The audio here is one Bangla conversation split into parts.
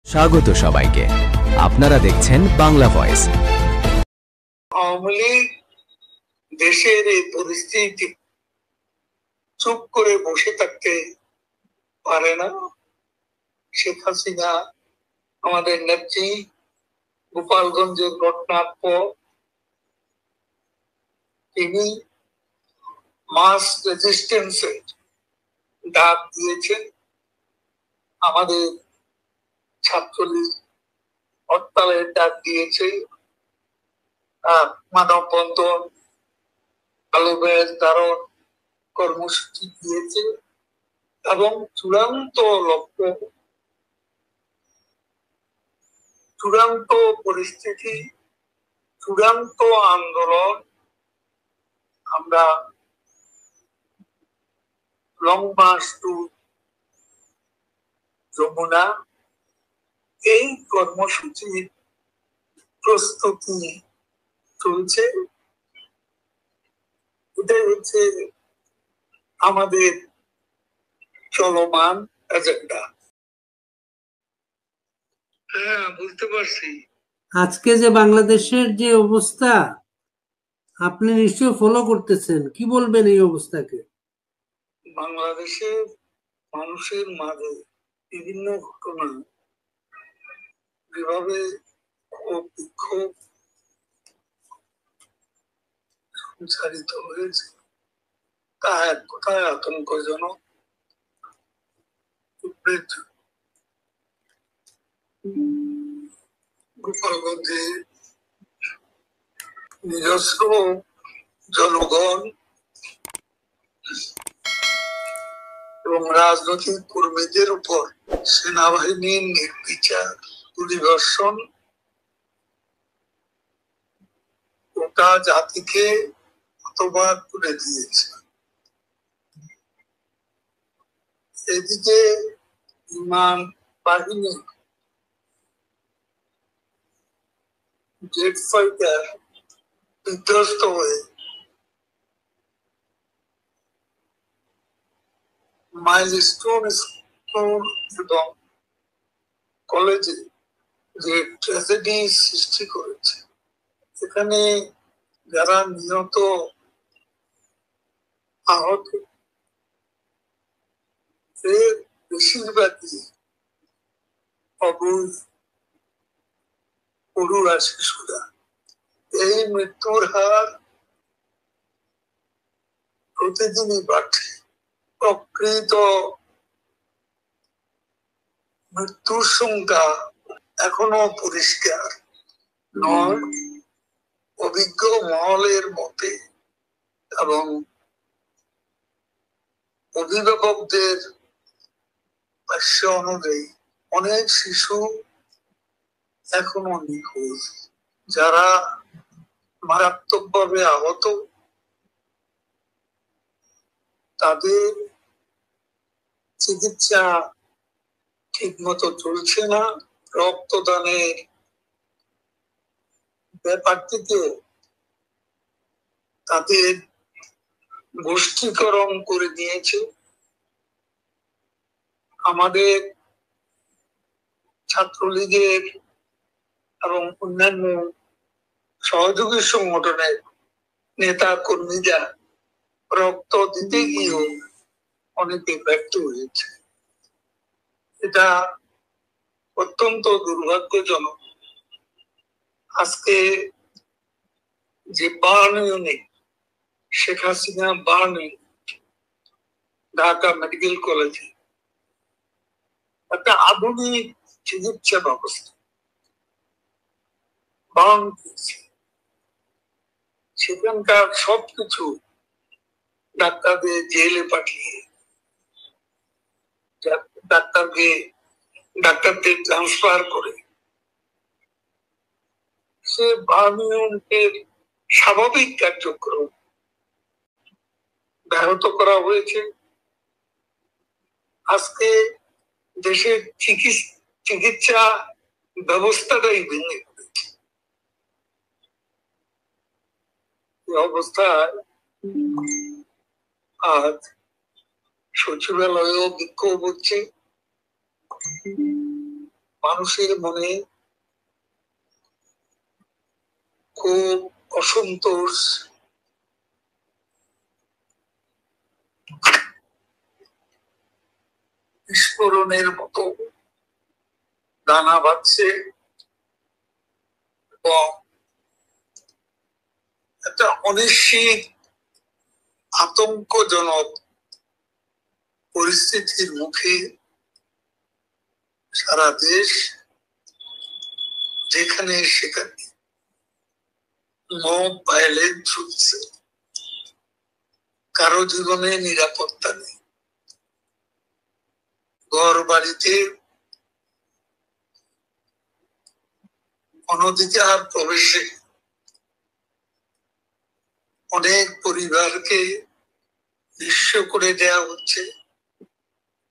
স্বাগত সবাইকে, আপনারা দেখছেন বাংলা ভয়েস। আওয়ামী লীগ দেশের এই পরিস্থিতি চুপ করে বসে থাকতে পারে না। শেখ হাসিনা আমাদের নেত্রী গোপালগঞ্জের ঘটনার পর তিনি মাস রেজিস্ট্যান্সের ডাক দিয়েছেন। আমাদের ছাত্রলীগ হরতালের ডাক দিয়েছে, মানববন্ধন, কালো ব্যাজ ধারণ কর্মসূচি দিয়েছে এবং চূড়ান্ত লক্ষ্য, চূড়ান্ত পরিস্থিতি, চূড়ান্ত আন্দোলন আমরা লং মার্চ টু যমুনা এই কর্মসূচির প্রস্তুতি চলছে। এটাই হচ্ছে আমাদের চলমান এজেন্ডা। হ্যাঁ, বুঝতে পারছি। আজকে যে বাংলাদেশের যে অবস্থা আপনি নিশ্চয় ফলো করতেছেন, কি বলবেন এই অবস্থাকে? বাংলাদেশের মানুষের মাঝে বিভিন্ন ঘটনা যেভাবে বিক্ষোভ সঞ্চারিত হয়েছে তা এক কথায় আতঙ্কজনক, উদ্বেগজনক। গোপালগঞ্জে নিজস্ব জনগণ এবং রাজনৈতিক কর্মীদের উপর সেনাবাহিনীর নির্বিচার পরিদর্শন গোটা জাতিকে হতবাক করে দিয়েছে। এদিকে বিমান বাহিনী জেট ফাইটার বিধ্বস্ত হয়ে মাইলস্টোন স্কুল এবং কলেজে যে ট্র্যাজেডি সৃষ্টি করেছে, এখানে যারা নিহত আহত এর বেশিরভাগই অবুঝ পড়ুয়া শিশুরা। এই মৃত্যুর হার প্রতিদিনই বাড়ছে। প্রকৃত মৃত্যুর সংখ্যা এখনো পরিষ্কার নয়। অভিজ্ঞ মহলের মতে এবং অভিভাবকদের ভাষ্য অনুযায়ী অনেক শিশু এখনো নিখোঁজ। যারা মারাত্মকভাবে আহত তাদের চিকিৎসা ঠিক মতো চলছে না। রক্তদানের ব্যাপারটিতে তাদের গোষ্ঠীকরণ করে দিয়েছে। আমাদের ছাত্রলীগের এবং অন্যান্য সহযোগী সংগঠনের নেতা কর্মীরা রক্ত দিতে গিয়েও অনেকে ব্যর্থ হয়েছে। এটা অত্যন্ত দুর্ভাগ্যজনক। আজকে যে burn unit, Sheikh Hasina burn unit Dhaka medical কলেজে একটা আধুনিক চিকিৎসা ব্যবস্থা বার্ন দিয়েছে। সেখানকার সবকিছু ডাক্তারদের জেলে পাঠিয়ে ডাক্তারদের ট্রান্সফার করে সে বার্ন ইউনিটের স্বাভাবিক কার্যক্রম ব্যাহত করা হয়েছে। আজকে দেশের চিকিৎসা ব্যবস্থাটাই ভেঙে পড়েছে। এই অবস্থায় আজ সচিবালয়েও বিক্ষোভ হচ্ছে, মানুষের মনে খুব অসন্তোষ, বিস্ফোরণের মতো দানা বাঁধছে এবং একটা অনিশ্চিত আতঙ্কজনক পরিস্থিতির মুখে সারা দেশ, যেখানে সেখানে মব ভায়োলেন্স চলছে, কারো জীবনে নিরাপত্তা নেই। ঘর বাড়িতে অনধিকার প্রবেশে অনেক পরিবারকে নিঃস্ব করে দেওয়া হচ্ছে,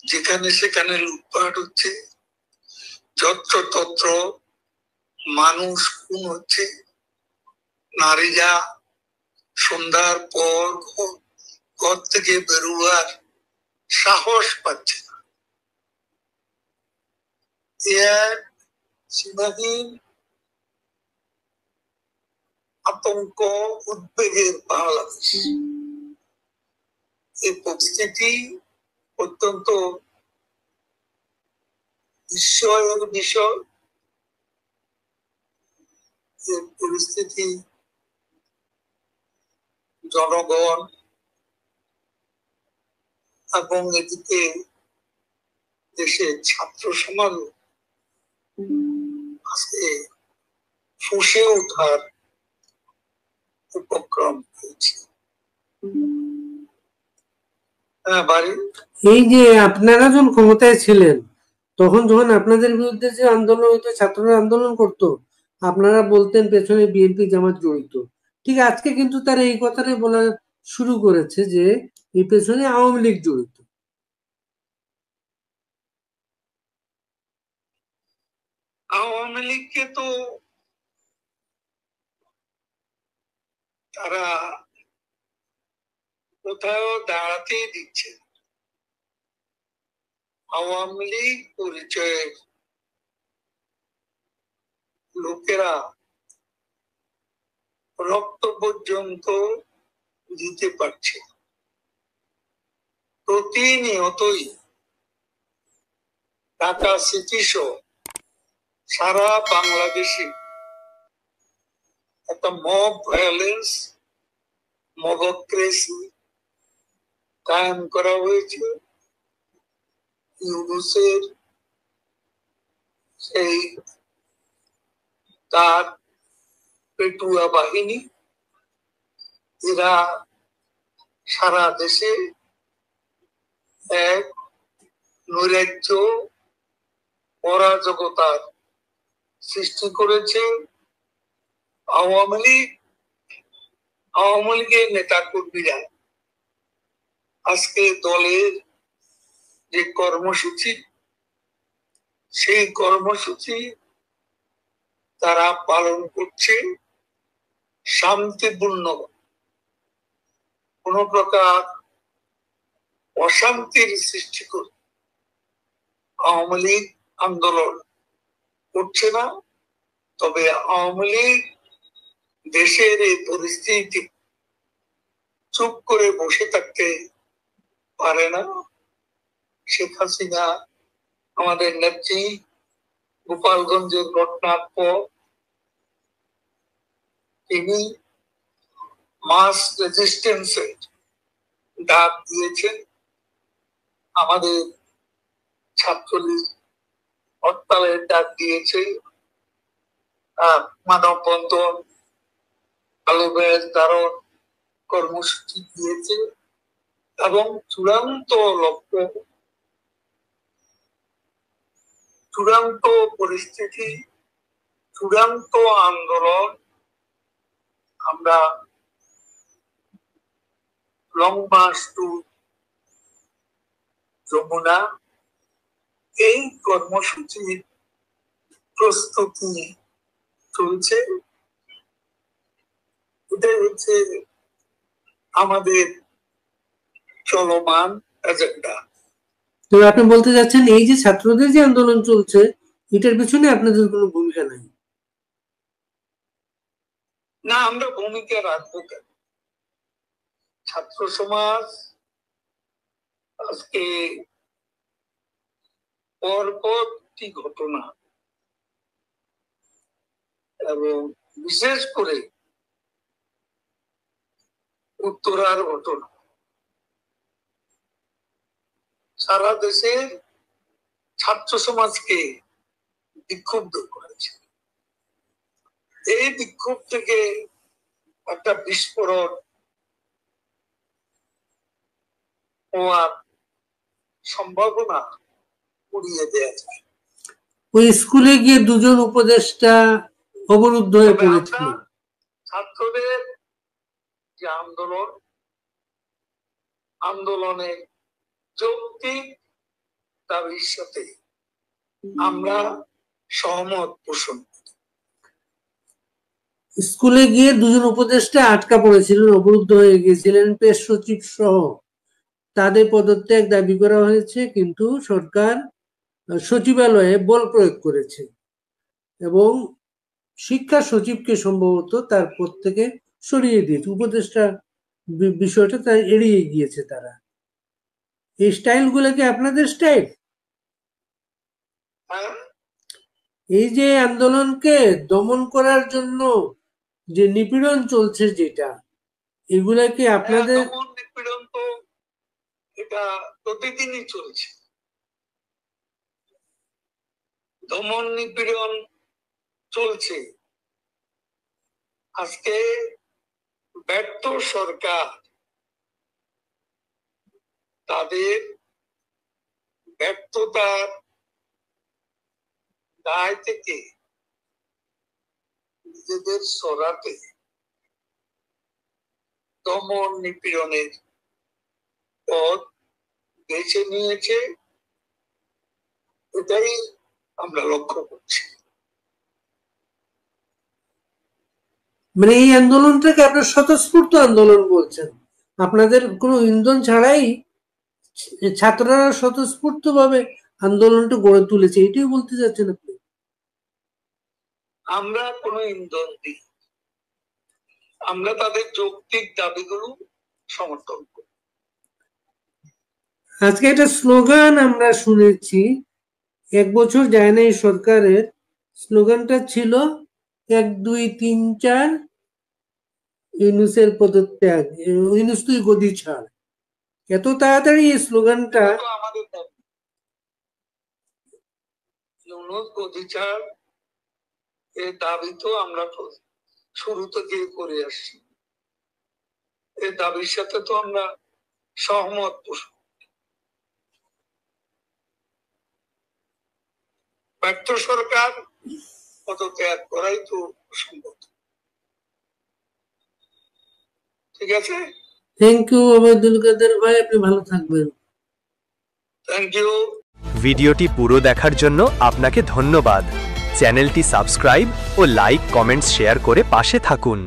যেখানে সেখানে লুটপাট হচ্ছে, যত্রতত্র মানুষ খুন হচ্ছে, নারীরা সন্ধ্যার পর ঘর থেকে বেরোয়ার সাহস পাচ্ছে না। এর সীমাহীন আতঙ্ক, উদ্বেগের বাংলাদেশ। এই পরিস্থিতি অত্যন্ত বিস্ময়ের বিষয়। এই পরিস্থিতি জনগণ এবং এদিকে দেশের ছাত্র সমাজ আজকে ফুঁসে ওঠার উপক্রম হয়েছে। এই যে আপনারা যখন ক্ষমতায় ছিলেন, তখন যখন আপনাদের বিরুদ্ধে যে আন্দোলন হতো, ছাত্ররা আন্দোলন করতো, আপনারা বলতেন পেছনে বিএনপি জামাত জড়িত। ঠিক আজকে কিন্তু তারা এই কথাটাই বলা শুরু করেছে যে এই পেছনে আওয়ামী লীগ জড়িত। আওয়ামী লীগকে তো তারা কোথাও দাঁড়াতেই দিচ্ছে। আওয়ামী লীগ পরিচয়ের লোকেরা রক্ত পর্যন্ত দিতে পারছে। প্রতিনিয়তই ঢাকা সিটি সহ সারা বাংলাদেশে একটা মব ভায়োলেন্স, মবক্রেসি কায়েম করা হয়েছে। ইউনুসের সেই তার পেটুয়া বাহিনী, এরা সারা দেশে এক নৈরাজ্য, অরাজকতার সৃষ্টি করেছে। আওয়ামী লীগের নেতা কর্মীরা আজকে দলের যে কর্মসূচি, সেই কর্মসূচি তারা পালন করছে শান্তিপূর্ণ, কোন প্রকার অশান্তির সৃষ্টি করে আওয়ামী লীগ আন্দোলন করছে না। তবে আওয়ামী লীগ দেশের এই পরিস্থিতি চুপ করে বসে থাকতে পারে না। শেখ হাসিনা আমাদের নেত্রী গোপালগঞ্জের ঘটনার পর তিনি মাস রেজিস্ট্যান্সের ডাক দিয়েছেন। আমাদের ছাত্রলীগ হরতালের ডাক দিয়েছে, মানববন্ধন, কালো ব্যাজ ধারণ কর্মসূচি দিয়েছে এবং চূড়ান্ত লক্ষ্য, চূড়ান্ত পরিস্থিতি, চূড়ান্ত আন্দোলন আমরা লং মার্চ টু যমুনা, এই কর্মসূচির প্রস্তুতি চলছে। এটাই হচ্ছে আমাদের চলমান এজেন্ডা। তো আপনি বলতে যাচ্ছেন এই যে ছাত্রদের যে আন্দোলন চলছে, এটার পিছনে আপনাদের কোনো ভূমিকা নাই? না, আমরা ভূমিকা রাখবো কেন? ছাত্র সমাজ আজকে পরপরটি ঘটনা এবং বিশেষ করে উত্তরার ঘটনা সারা দেশের ছাত্র সমাজকে বিক্ষুব্ধ করেছে। এই বিক্ষোভ থেকে একটা বিস্ফোরণ হওয়ার সম্ভাবনা উড়িয়ে দেওয়া যায়। ওই স্কুলে গিয়ে দুজন উপদেষ্টা অবরুদ্ধ হয়ে পড়েছিল। ছাত্রদের যে আন্দোলনের যৌক্তিক দাবির সাথে আমরা সহমত পোষণ। স্কুলে গিয়ে দুজন উপদেষ্টা আটকা পড়েছিলেন, অবরুদ্ধ হয়ে গিয়েছিলেন, প্রেস সচিব সহ তাদের পদত্যাগ দাবি করা হয়েছে, কিন্তু সরকার সচিবালয়ে বল প্রয়োগ করেছে এবং শিক্ষা সচিবকে সম্ভবত তার পদ থেকে সরিয়ে দিয়েছে। উপদেষ্টা বিষয়টা তাই এড়িয়ে গিয়েছে তারা। এই স্টাইল গুলো কি আপনাদের স্টাইল? এই যে আন্দোলনকে দমন করার জন্য যে নিপীড়ন চলছে, যেটা এগুলা কি আপনাদের? নিপীড়ন তো এটা প্রতিদিনই চলছে। দমন নিপীড়ন চলছে। আজকে ব্যর্থ সরকার তাদের ব্যর্থতার দায় থেকে নিজেদের সরাতে দমন নিপীড়নের পথ বেছে নিয়েছে, এটাই আমরা লক্ষ্য করছি। মানে এই আন্দোলনটাকে আপনার স্বতঃস্ফূর্ত আন্দোলন বলছেন? আপনাদের কোনো ইন্ধন ছাড়াই ছাত্ররা স্বতঃস্ফূর্ত ভাবে আন্দোলনটা গড়ে তুলেছে, এটাই বলতে চাচ্ছেন আপনি? আমরা কোনো ইন্ধন দিই, আমরা তাদের যৌক্তিক দাবিগুলো সমর্থন করি। আজকে একটা স্লোগান আমরা শুনেছি, 1 বছর যায় না এই সরকারের, স্লোগানটা ছিল 1 2 3 4 ইউনূসের পদত্যাগ, ইউনূস তুই গদি ছাড়। এত তাড়াতাড়ি এই স্লোগানটা? আমাদের দাবি ইউনূস গদি ছাড়, এই দাবি তো আমরা শুরু থেকে করে আসছি। এই দাবির সাথে তো আমরা সহমত পোষণ। ব্যর্থ সরকার পদত্যাগ করাই তো সম্ভব। ঠিক আছে, থ্যাংক ইউ ওবায়দুল কাদের ভাই, আপনি ভালো থাকবেন। Thank you. ভিডিওটি পুরো দেখার জন্য আপনাকে ধন্যবাদ। চ্যানেলটি সাবস্ক্রাইব ও লাইক, কমেন্টস, শেয়ার করে পাশে থাকুন।